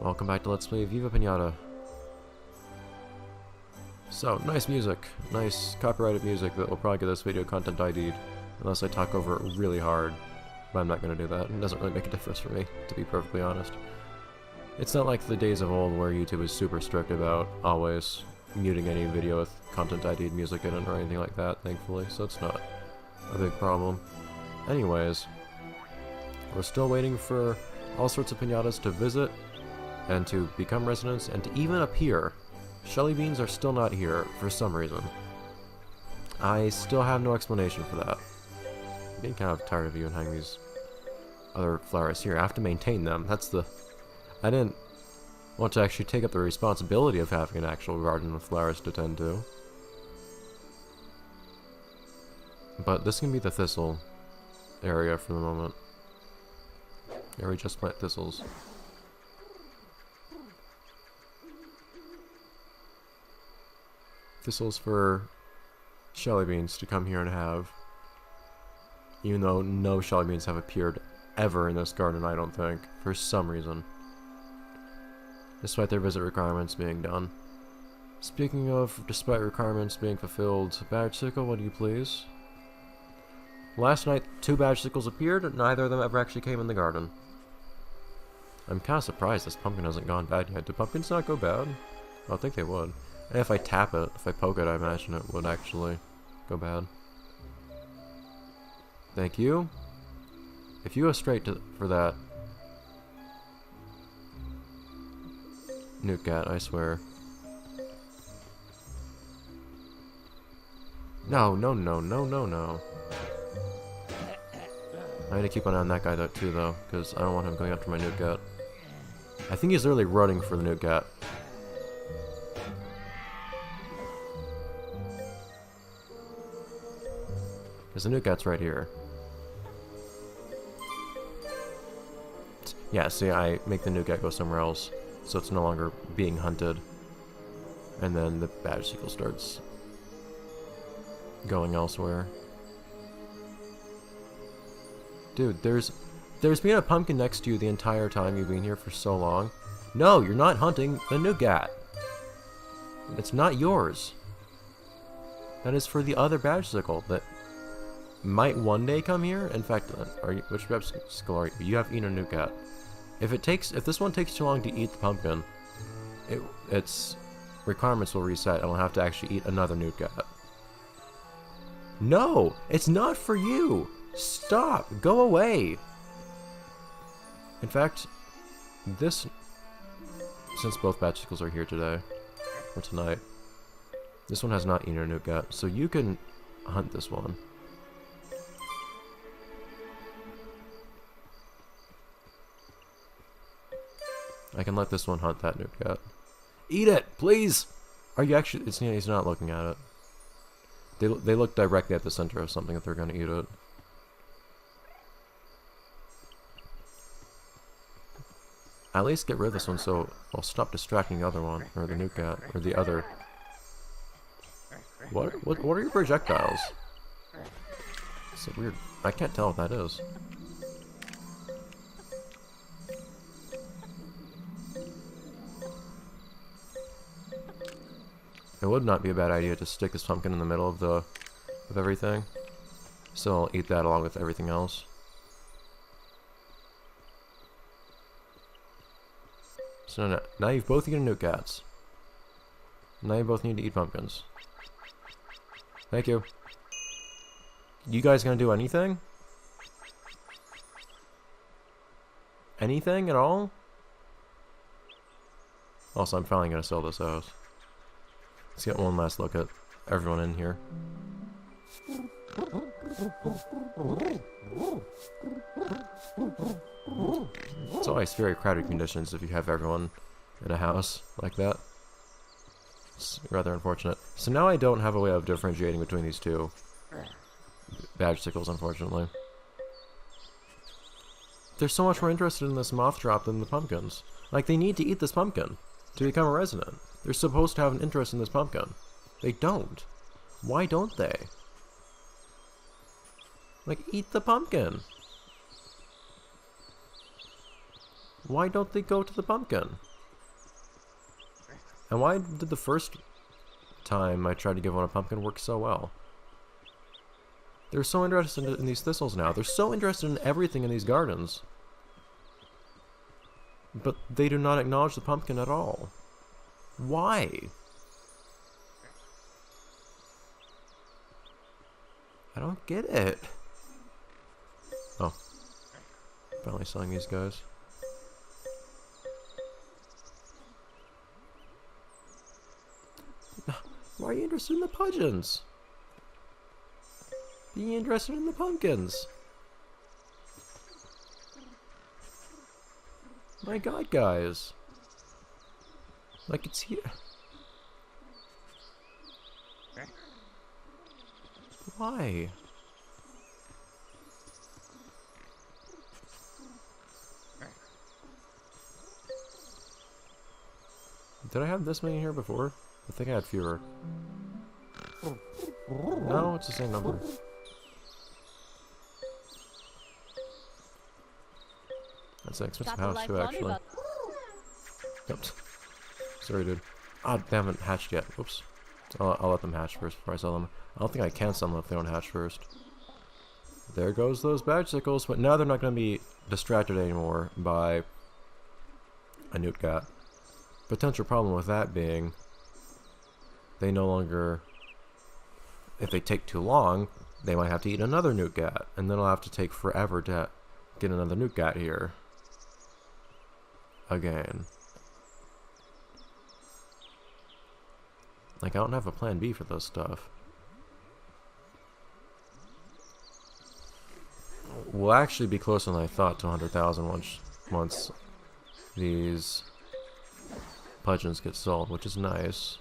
Welcome back to Let's Play Viva Piñata. So, nice music. Nice copyrighted music that will probably get this video content ID'd. Unless I talk over it really hard. But I'm not going to do that. It doesn't really make a difference for me, to be perfectly honest. It's not like the days of old where YouTube was super strict about always muting any video with content ID'd music in it or anything like that, thankfully. So it's not a big problem. Anyways, we're still waiting for all sorts of piñatas to visit and to become residents, and to even appear. Shelly beans are still not here, for some reason. I still have no explanation for that. I'm getting kind of tired of even having these other flowers here. I have to maintain them. That's the... I didn't want to actually take up the responsibility of having an actual garden with flowers to tend to. But this can be the thistle area for the moment. Here we just plant thistles. Thistles for Shelly beans to come here and have. Even though no Shelly beans have appeared ever in this garden, I don't think, for some reason. Despite their visit requirements being done. Speaking of despite requirements being fulfilled, badge sickle, would you please? Last night, 2 badge sickles appeared, and neither of them ever actually came in the garden. I'm kind of surprised this pumpkin hasn't gone bad yet. Do pumpkins not go bad? I think they would. And if I tap it, if I poke it, I imagine it would actually go bad. Thank you. If you go straight for that Nuke I swear. No, no, no, no, no, no. I need to keep an eye on that guy too, though, because I don't want him going after my Nuke. I think he's literally running for the Nuke. Because the Nuke's right here. Yeah, see, I make the Nuke go somewhere else, so it's no longer being hunted. And then the badge sickle starts going elsewhere. Dude, there's been a pumpkin next to you the entire time you've been here for so long. No, you're not hunting the Nuke. It's not yours. That is for the other badge sickle that might one day come here. In fact, which badge sickle are you? You have eaten a Nuke. If this one takes too long to eat the pumpkin, its requirements will reset and I'll have to actually eat another Nuke. No, it's not for you. Stop! Go away! In fact, since both badge sickles are here today, or tonight, this one has not eaten a Nuke, so you can hunt this one. I can let this one hunt that Nuke. Eat it, please! Are you actually... he's not looking at it. They look directly at the center of something if they're going to eat it. At least get rid of this one so I'll stop distracting the other one, or the Nuke, or the other. What are your projectiles? It's so weird. I can't tell what that is. It would not be a bad idea to stick this pumpkin in the middle of everything. So I'll eat that along with everything else. So now you've both eaten Nuke. Now you both need to eat pumpkins. Thank you. You guys gonna do anything? Anything at all? Also, I'm finally gonna sell this house. Let's get one last look at everyone in here. It's always very crowded conditions if you have everyone in a house like that. It's rather unfortunate. So now I don't have a way of differentiating between these two badge sickles, unfortunately. They're so much more interested in this moth drop than the pumpkins. Like, they need to eat this pumpkin to become a resident. They're supposed to have an interest in this pumpkin. They don't. Why don't they? Like, eat the pumpkin. Why don't they go to the pumpkin? And why did the first time I tried to give one a pumpkin work so well? They're so interested in these thistles now. They're so interested in everything in these gardens. But they do not acknowledge the pumpkin at all. Why? I don't get it. Oh. Finally selling these guys. Why are you interested in the pigeons? Be interested in the pumpkins. My god, guys. Like, it's here. Why? Did I have this many here before? I think I had fewer. No, it's the same number. That's an expensive house too, actually. Yep. Sorry, dude. Ah, they haven't hatched yet. Whoops. I'll let them hatch first before I sell them. I don't think I can sell them if they don't hatch first. There goes those badgicles, but now they're not going to be distracted anymore by a newt gat. Potential problem with that being they no longer, if they take too long, they might have to eat another newt gat, and then it'll have to take forever to get another newt gat here. Again. Like, I don't have a plan B for this stuff. We'll actually be closer than I thought to 100,000 once these pigeons get sold, which is nice.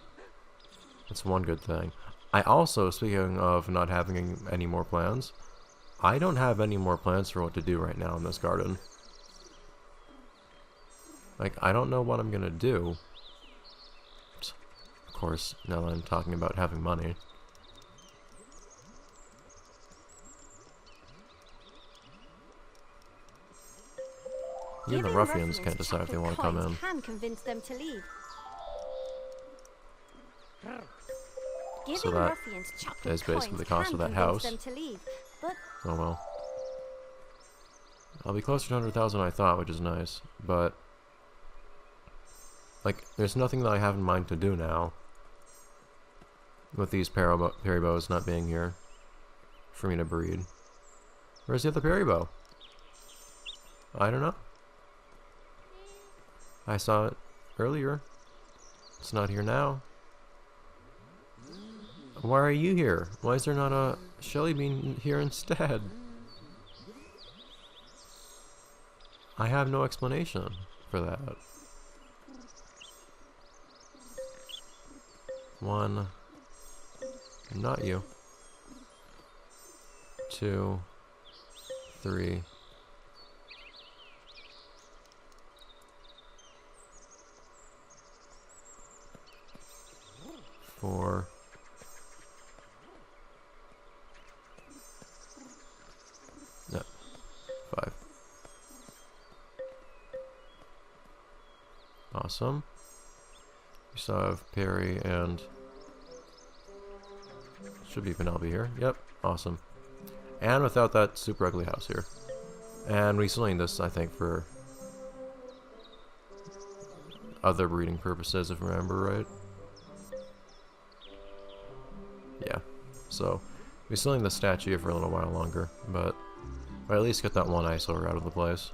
That's one good thing. I also, speaking of not having any more plans, I don't have any more plans for what to do right now in this garden. Like, I don't know what I'm gonna do. Of course, now that I'm talking about having money. Even the ruffians can't decide if they want to come in. Can convince them to leave. So that is basically the cost of that house. Oh well. I'll be closer to 100,000 than I thought, which is nice. But, like, there's nothing that I have in mind to do now. With these peribows not being here for me to breed. Where's the other peribow? I don't know. I saw it earlier. It's not here now. Why are you here? Why is there not a Shelly bean here instead? I have no explanation for that. One. Not you. 2, 3. 4. 5. Awesome. We still have Perry and should be Penelope here. Yep, awesome. And without that super ugly house here. And reselling this, I think, for other breeding purposes, if I remember right. Yeah. So, reselling the statue for a little while longer, but or at least get that one eyesore out of the place.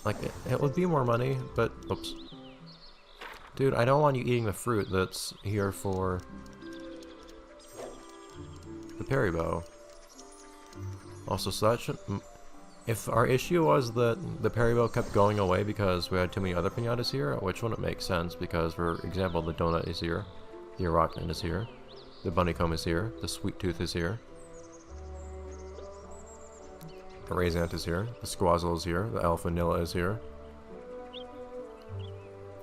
Like, it would be more money, but oops. Dude, I don't want you eating the fruit that's here for the peribow. Also, so that should... If our issue was that the peribow kept going away because we had too many other piñatas here, which wouldn't make sense because, for example, the donut is here, the arachnid is here, the bunnycomb is here, the sweet tooth is here, the raisinette is here, the squazzle is here, the elf vanilla is here.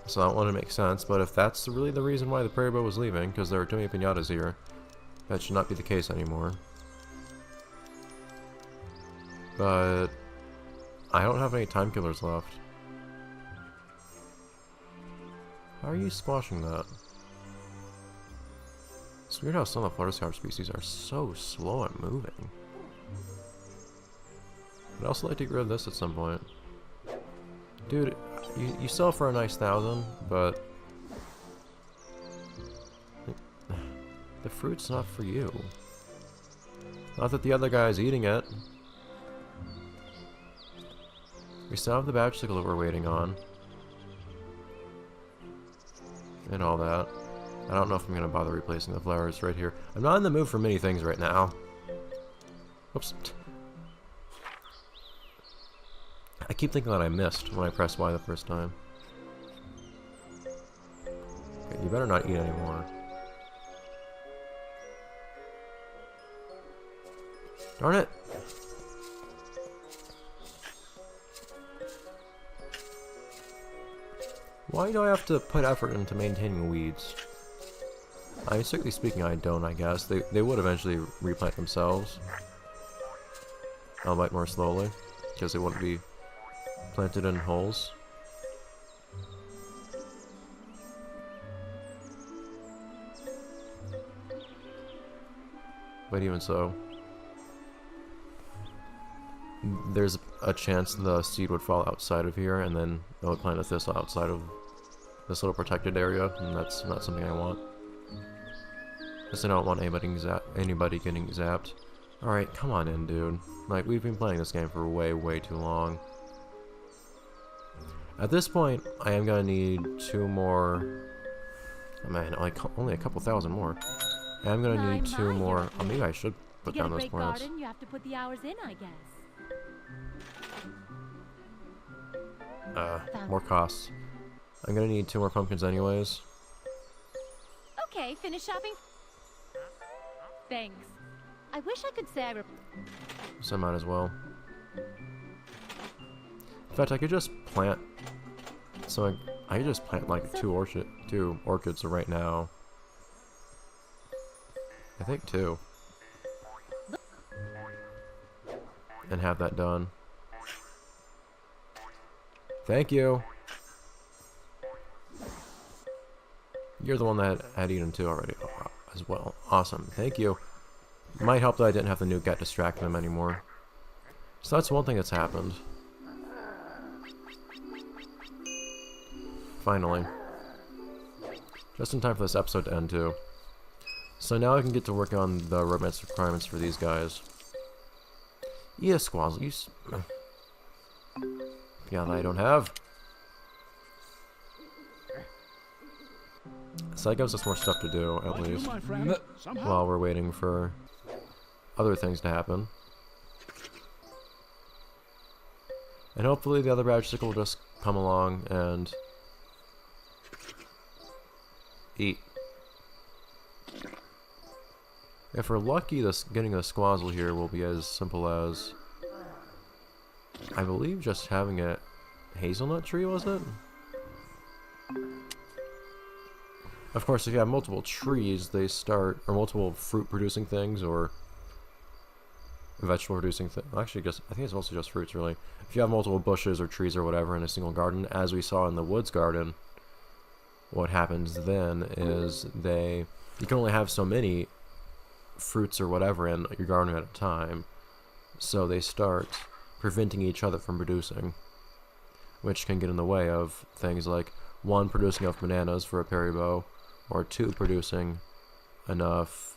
So that wouldn't make sense, but if that's really the reason why the peribow was leaving, because there were too many piñatas here, that should not be the case anymore. But I don't have any time killers left. How are you squashing that? It's weird how some of the flutterscotch species are so slow at moving. I'd also like to get rid of this at some point. Dude, you sell for a nice 1,000, but the fruit's not for you. Not that the other guy's eating it. We still have the bicycle that we're waiting on. And all that. I don't know if I'm going to bother replacing the flowers right here. I'm not in the mood for many things right now. Oops. I keep thinking that I missed when I pressed Y the first time. Okay, you better not eat anymore. Darn it! Why do I have to put effort into maintaining weeds? I mean, strictly speaking, I don't, I guess. They would eventually replant themselves. Albeit more slowly, because they wouldn't be planted in holes. But even so, there's a chance the seed would fall outside of here, and then it would plant a thistle outside of this little protected area, and that's not something I want. Because I don't want anybody getting zapped. Alright, come on in, dude. Like, we've been playing this game for way too long. At this point, I am gonna need 2 more... Oh man, like, only a couple thousand more. I'm gonna need 2 more... Oh, maybe I should put down those plants. You have to put the hours in, I guess. More costs. I'm gonna need 2 more pumpkins anyways. Okay, finish shopping. Thanks. I wish I could say I So I might as well. In fact, I could just plant... So I could just plant like 2 orchids right now. I think 2. And have that done. Thank you! You're the one that had eaten 2 already as well. Awesome. Thank you. Might help that I didn't have the new get distract them anymore. So that's one thing that's happened. Finally. Just in time for this episode to end too. So now I can get to work on the romance requirements for these guys. Yeah, Squazzle, you yeah, that I don't have. So that gives us more stuff to do, at least. While we're waiting for other things to happen. And hopefully the other bicycle will just come along and eat. If we're lucky, getting a Squazzle here will be as simple as, I believe, just having a hazelnut tree, was it? Of course, if you have multiple trees, they start, or multiple fruit-producing things, or vegetable-producing things. Actually, I think it's also just fruits, really. If you have multiple bushes or trees or whatever in a single garden, as we saw in the woods garden, what happens then is you can only have so many fruits or whatever in your garden at a time, so they start preventing each other from producing, which can get in the way of things like 1 producing enough bananas for a Perry bow, or 2 producing enough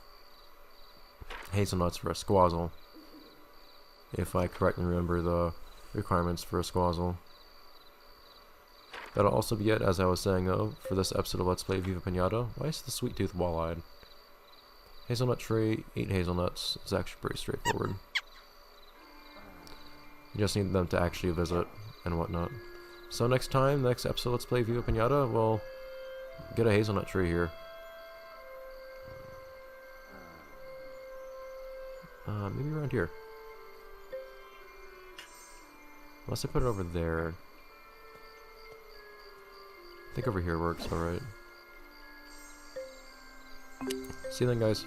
hazelnuts for a Squazzle, if I correctly remember the requirements for a Squazzle. That'll also be it, as I was saying though, for this episode of Let's Play Viva Piñata. Why is the sweet tooth wall-eyed? Hazelnut tree, 8 hazelnuts. It's actually pretty straightforward. You just need them to actually visit and whatnot. So next episode, Let's Play Viva Piñata, we'll get a hazelnut tree here. Maybe around here. Unless I put it over there. I think over here works alright. See you then, guys.